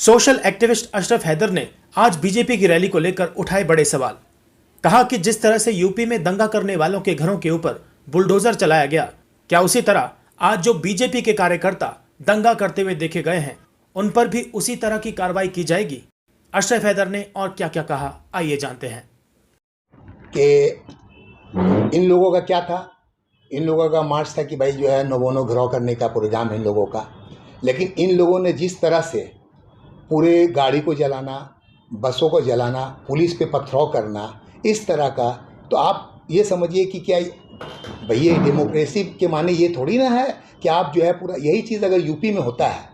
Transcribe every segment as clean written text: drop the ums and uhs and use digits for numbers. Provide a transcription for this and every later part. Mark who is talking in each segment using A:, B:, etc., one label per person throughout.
A: Social activist Ashraf Haider ने आज BJP की रैली को लेकर उठाए बड़े सवाल। कहा कि जिस तरह से यूपी में दंगा करने वालों के घरों के ऊपर बुलडोजर चलाया गया, क्या उसी तरह आज जो बीजेपी के कार्यकर्ता दंगा करते हुए देखे गए हैं उन पर भी उसी तरह की कार्रवाई की जाएगी? अशरफ हैदर ने और क्या क्या कहा, आइए जानते हैं।
B: कि इन लोगों का क्या था, इन लोगों का मार्च था कि भाई जो है नोबोनो घिराव करने का प्रोग्राम है इन लोगों का। लेकिन इन लोगों ने जिस तरह से पूरे गाड़ी को जलाना, बसों को जलाना, पुलिस पे पथराव करना, इस तरह का, तो आप ये समझिए कि क्या भैया डेमोक्रेसी के माने ये थोड़ी ना है कि आप जो है पूरा यही चीज़ अगर यूपी में होता है,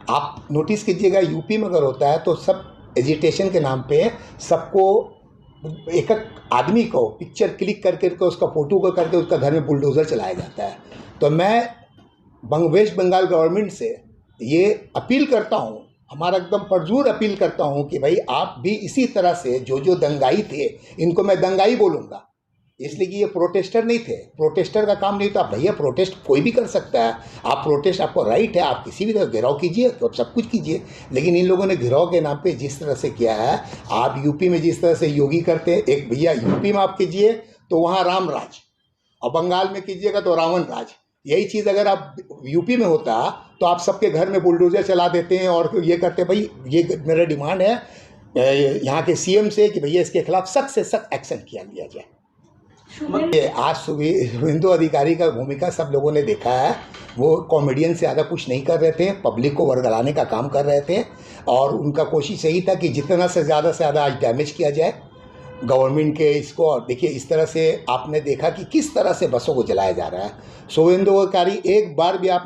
B: आप नोटिस कीजिएगा, यूपी में अगर होता है तो सब एजिटेशन के नाम पे सबको एक एक आदमी को पिक्चर क्लिक करके उसका फ़ोटो को करके उसका घर में बुलडोज़र चलाया जाता है। तो मैं वेस्ट बंगाल गवर्नमेंट से ये अपील करता हूँ, हमारा एकदम परजोर अपील करता हूँ कि भाई आप भी इसी तरह से जो दंगाई थे, इनको मैं दंगाई बोलूँगा, इसलिए कि ये प्रोटेस्टर नहीं थे। प्रोटेस्टर का काम नहीं था। भैया प्रोटेस्ट कोई भी कर सकता है, आप प्रोटेस्ट, आपको राइट है, आप किसी भी तरह घिराव कीजिए, तो आप सब कुछ कीजिए। लेकिन इन लोगों ने घिराव के नाम पे जिस तरह से किया है, आप यूपी में जिस तरह से योगी करते हैं, एक भैया यूपी में आप कीजिए तो वहाँ राम राज, और बंगाल में कीजिएगा तो रावण राज। यही चीज़ अगर आप यूपी में होता तो आप सबके घर में बुलडोजर चला देते हैं और ये करते। भाई ये मेरा डिमांड है यहाँ के सीएम से कि भैया इसके खिलाफ सख्त से सख्त एक्शन किया लिया जाए। आज शुभेंदु अधिकारी का भूमिका सब लोगों ने देखा है, वो कॉमेडियन से ज़्यादा कुछ नहीं कर रहे थे, पब्लिक को वर्गलाने का काम कर रहे थे। और उनका कोशिश यही था कि जितना से ज़्यादा आज डैमेज किया जाए गवर्नमेंट के इसको। और देखिए इस तरह से आपने देखा कि किस तरह से बसों को जलाया जा रहा है। शुभेंदु अधिकारी एक बार भी आप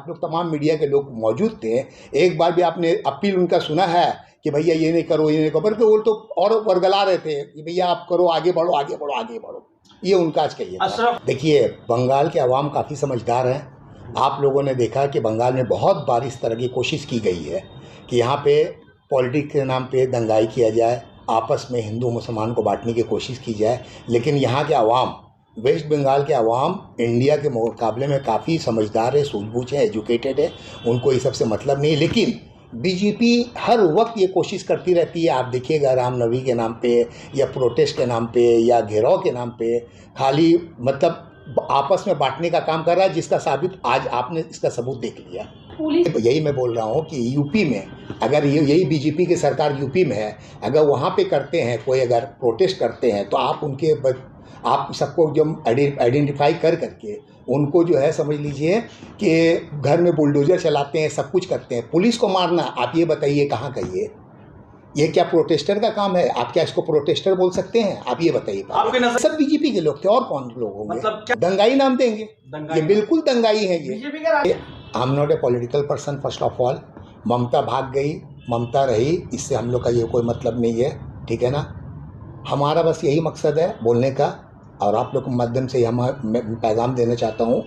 B: लोग तमाम मीडिया के लोग मौजूद थे, एक बार भी आपने अपील उनका सुना है कि भैया ये नहीं करो, ये नहीं करो, बल्कि वो तो और वर्गला रहे थे कि भैया आप करो, आगे बढ़ो, आगे बढ़ो, आगे बढ़ो। ये उनका आज कहिए। देखिए बंगाल के अवाम काफ़ी समझदार हैं। आप लोगों ने देखा कि बंगाल में बहुत बार इस तरह की कोशिश की गई है कि यहाँ पे पॉलिटिक्स के नाम पे दंगाई किया जाए, आपस में हिंदू मुसलमान को बांटने की कोशिश की जाए। लेकिन यहाँ के अवाम, वेस्ट बंगाल के अवाम इंडिया के मुकाबले में काफ़ी समझदार है, सूझबूझ है, एजुकेटेड है, उनको ये सबसे मतलब नहीं। लेकिन बीजेपी हर वक्त ये कोशिश करती रहती है। आप देखिएगा रामनवमी के नाम पे या प्रोटेस्ट के नाम पे या घेराव के नाम पे खाली मतलब आपस में बांटने का काम कर रहा है, जिसका साबित आज आपने इसका सबूत देख लिया। यही मैं बोल रहा हूँ कि यूपी में अगर यही बीजेपी की सरकार यूपी में है, अगर वहाँ पे करते हैं कोई अगर प्रोटेस्ट करते हैं तो आप सबको जब आइडेंटिफाई करके उनको जो है समझ लीजिए कि घर में बुलडोजर चलाते हैं, सब कुछ करते हैं, पुलिस को मारना, आप ये बताइए कहाँ का ये क्या प्रोटेस्टर का काम है? आप क्या इसको प्रोटेस्टर बोल सकते हैं? आप ये बताइए। सब बीजेपी के लोग थे, और कौन लोग होंगे? मतलब दंगाई नाम देंगे? ये बिल्कुल दंगाई है। ये I am not a political person first of all. Mamata भाग गई, ममता रही, इससे हम लोग का ये कोई मतलब नहीं है, ठीक है ना। हमारा बस यही मकसद है बोलने का, और आप लोग के माध्यम से मैं पैगाम देना चाहता हूँ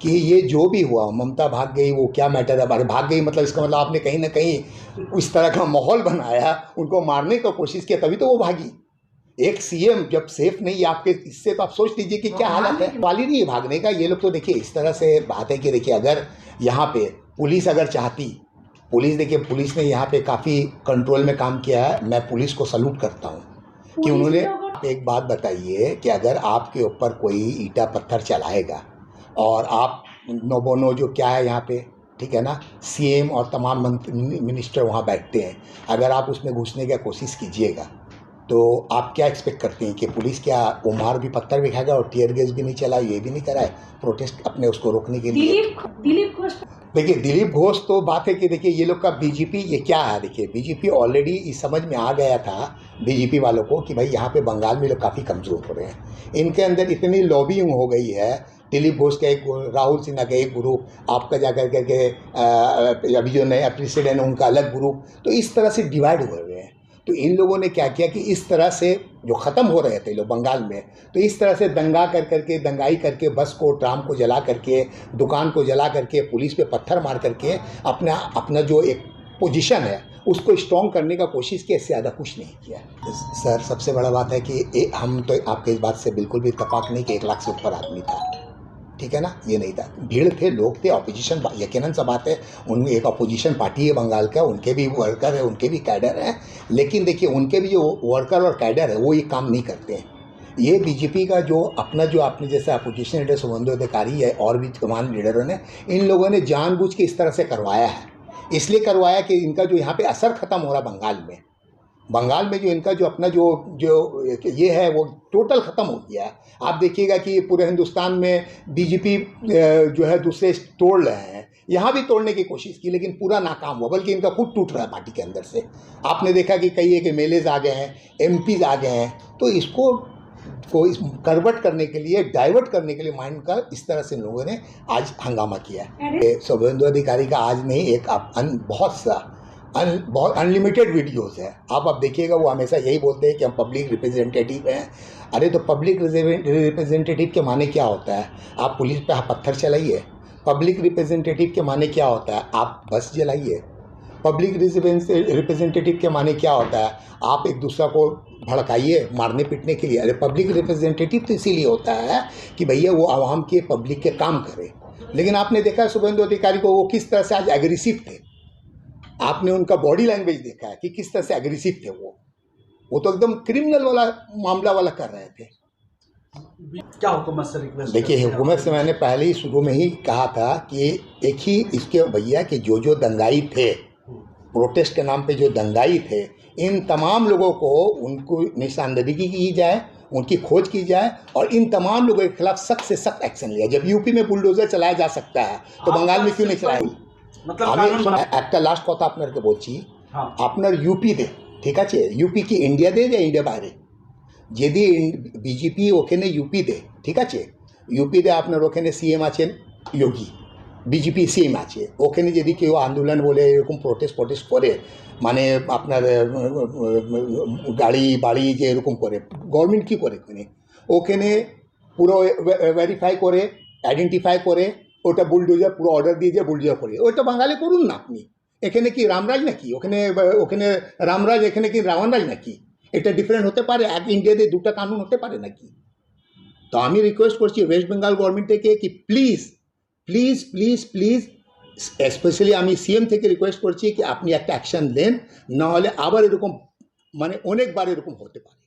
B: कि ये जो भी हुआ, ममता भाग गई, वो क्या मैटर है? भाग गई मतलब इसका मतलब आपने कहीं ना कहीं इस तरह का माहौल बनाया, उनको मारने की कोशिश किया, तभी तो वो भागी। एक सीएम जब सेफ नहीं है आपके, इससे तो आप सोच लीजिए कि क्या हालत है। वाली नहीं है भागने का। ये लोग तो देखिए इस तरह से बात है कि देखिए अगर यहाँ पे पुलिस अगर चाहती, देखिए पुलिस ने यहाँ पे काफ़ी कंट्रोल में काम किया है। मैं पुलिस को सल्यूट करता हूँ कि उन्होंने। एक बात बताइए कि अगर आपके ऊपर कोई ईंटा पत्थर चलाएगा और आप नोबोनो जो क्या है यहाँ पे, ठीक है ना, सीएम और तमाम मंत्री मिनिस्टर वहाँ बैठते हैं, अगर आप उसमें घुसने की कोशिश कीजिएगा तो आप क्या एक्सपेक्ट करते हैं कि पुलिस क्या उमार भी पत्थर भी खाएगा और टीयर गैस भी नहीं चला, ये भी नहीं कराए प्रोटेस्ट अपने उसको रोकने के लिए? दिलीप घोष, देखिए दिलीप घोष तो बात है कि देखिए ये लोग का बीजेपी ये क्या है। देखिए बीजेपी ऑलरेडी इस समझ में आ गया था बीजेपी वालों को कि भाई यहाँ पे बंगाल में लोग काफ़ी कमज़ोर हो रहे हैं, इनके अंदर इतनी लॉबिंग हो गई है। दिलीप घोष का एक, राहुल सिन्हा का एक ग्रुप, आपका जा कर के अभी जो नया प्रेसिडेंट है उनका अलग ग्रुप, तो इस तरह से डिवाइड हुए हुए हैं। तो इन लोगों ने क्या किया कि इस तरह से जो ख़त्म हो रहे थे लोग बंगाल में, तो इस तरह से दंगाई करके बस को, ट्राम को जला करके, दुकान को जला करके, पुलिस पे पत्थर मार करके अपना जो एक पोजीशन है उसको स्ट्रॉन्ग करने का कोशिश की, इससे ज़्यादा कुछ नहीं किया। सर सबसे बड़ा बात है कि हम तो आपके इस बात से बिल्कुल भी इत्तेफाक नहीं कि 1 लाख से ऊपर आदमी था। ठीक है ना, ये नहीं था। भीड़ थे, लोग थे, ऑपोजिशन यकीनन सा बात है, उन एक ऑपोजिशन पार्टी है बंगाल का, उनके भी वर्कर है, उनके भी कैडर हैं, लेकिन देखिए उनके भी जो वर्कर और कैडर है वो ये काम नहीं करते हैं। ये बीजेपी का जो अपना जो आपने जैसे अपोजिशन लीडर शुभेंदु अधिकारी है और भी तमाम लीडरों ने, इन लोगों ने जानबूझ के इस तरह से करवाया है। इसलिए करवाया कि इनका जो यहाँ पे असर ख़त्म हो रहा बंगाल में जो इनका जो अपना जो ये है वो टोटल ख़त्म हो गया है। आप देखिएगा कि पूरे हिंदुस्तान में बीजेपी जो है दूसरे तोड़ रहे हैं, यहाँ भी तोड़ने की कोशिश की लेकिन पूरा नाकाम हुआ, बल्कि इनका खुद टूट रहा है पार्टी के अंदर से। आपने देखा कि कई एक MLAs आ गए हैं, MPs आ गए हैं, तो इसको इस कन्वर्ट करने के लिए, डाइवर्ट करने के लिए माइंड का इस तरह से लोगों ने आज हंगामा किया है। शुभेंदु अधिकारी का आज नहीं, एक बहुत अनलिमिटेड वीडियोस है। आप देखिएगा, वो हमेशा यही बोलते हैं कि हम पब्लिक रिप्रेजेंटेटिव हैं। अरे तो पब्लिक रिप्रेजेंटेटिव के माने क्या होता है? आप पुलिस पे पत्थर चलाइए। पब्लिक रिप्रेजेंटेटिव के माने क्या होता है? आप बस जलाइए। पब्लिक रिप्रेजेंटेटिव के माने क्या होता है? आप एक दूसरा को भड़काइए मारने पीटने के लिए। अरे पब्लिक रिप्रेजेंटेटिव तो इसीलिए होता है कि भैया वो आवाम के, पब्लिक के काम करे। लेकिन आपने देखा शुभेंदु अधिकारी को, वो किस तरह से आज एग्रेसिव थे। आपने उनका बॉडी लैंग्वेज देखा है कि किस तरह से एग्रेसिव थे। वो तो एकदम क्रिमिनल वाला मामला वाला कर रहे थे।
C: क्या हुकूमत से रिक्वेस्ट?
B: देखिए, हुकूमत से मैंने पहले ही शुरू में ही कहा था कि एक ही इसके भैया कि जो दंगाई थे, प्रोटेस्ट के नाम पे जो दंगाई थे, इन तमाम लोगों को उनको निशानदेही की जाए, उनकी खोज की जाए और इन तमाम लोगों के खिलाफ सख्त से सख्त एक्शन लिया। जब यूपी में बुलडोजर चलाया जा सकता है तो बंगाल में क्यों नहीं चलाया? একটা লাস্ট কথা আপনাকে বলছি, আপনার ইউপি দে, ঠিক আছে, ইউপি কি ইন্ডিয়া দে যে ইন্ডিয়া বাইরে? যদি বিজেপি ওখানে ইউপি দে, ঠিক আছে, ইউপি দে, আপনার ওখানে সিএম আছেন যোগী, বিজেপি সিএম আছে, ওখানে যদি কেউ আন্দোলন বলে এরকম প্রোটেস্ট করে, মানে আপনার গাড়ি বাড়ি যে এরকম করে, গভর্নমেন্ট কী করে ওখানে পুরো ভেরিফাই করে, আইডেন্টিফাই করে, ওটা বুলডোজার পুরো অর্ডার দিয়ে যায়, বুলডোজার করে। ওইটা বাঙালি করুন না আপনি। এখানে কি রামরাজ নাকি? ওখানে রামরাজ, এখানে কি রাবণরাজ নাকি? এটা ডিফারেন্ট হতে পারে? এক ইন্ডিয়াতে দুটো কানুন হতে পারে নাকি? তো আমি রিকোয়েস্ট করছি ওয়েস্ট বেঙ্গল গভর্নমেন্ট থেকে কি please please please please, specially আমি সিএম থেকে রিকোয়েস্ট করছি কি আপনি একটা অ্যাকশন দেন, নাহলে আবার এরকম মানে অনেকবার এরকম হতে পারে।